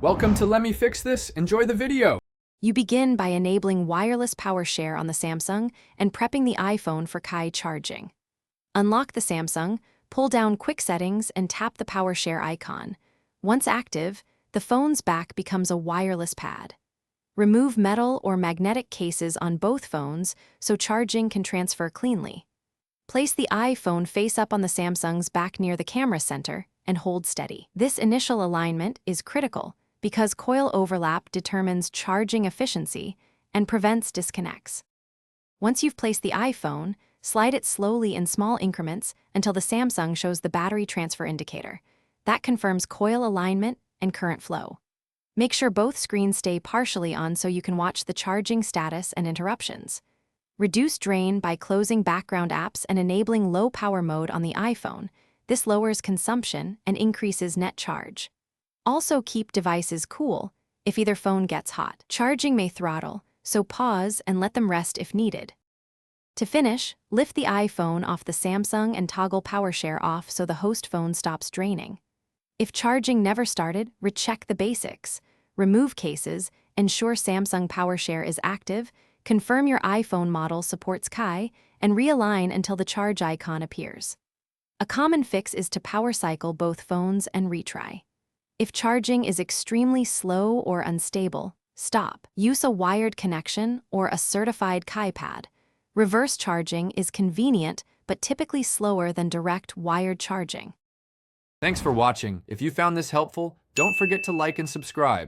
Welcome to Let Me Fix This. Enjoy the video. You begin by enabling wireless power share on the Samsung and prepping the iPhone for Qi charging. Unlock the Samsung, pull down Quick Settings, and tap the power share icon. Once active, the phone's back becomes a wireless pad. Remove metal or magnetic cases on both phones so charging can transfer cleanly. Place the iPhone face up on the Samsung's back near the camera center and hold steady. This initial alignment is critical because coil overlap determines charging efficiency and prevents disconnects. Once you've placed the iPhone, slide it slowly in small increments until the Samsung shows the battery transfer indicator. That confirms coil alignment and current flow. Make sure both screens stay partially on so you can watch the charging status and interruptions. Reduce drain by closing background apps and enabling low power mode on the iPhone. This lowers consumption and increases net charge. Also keep devices cool if either phone gets hot. Charging may throttle, so pause and let them rest if needed. To finish, lift the iPhone off the Samsung and toggle power share off so the host phone stops draining. If charging never started, recheck the basics. Remove cases, ensure Samsung power share is active, confirm your iPhone model supports Qi, and realign until the charge icon appears. A common fix is to power cycle both phones and retry. If charging is extremely slow or unstable, stop. Use a wired connection or a certified Qi pad. Reverse charging is convenient but typically slower than direct wired charging. Thanks for watching. If you found this helpful, don't forget to like and subscribe.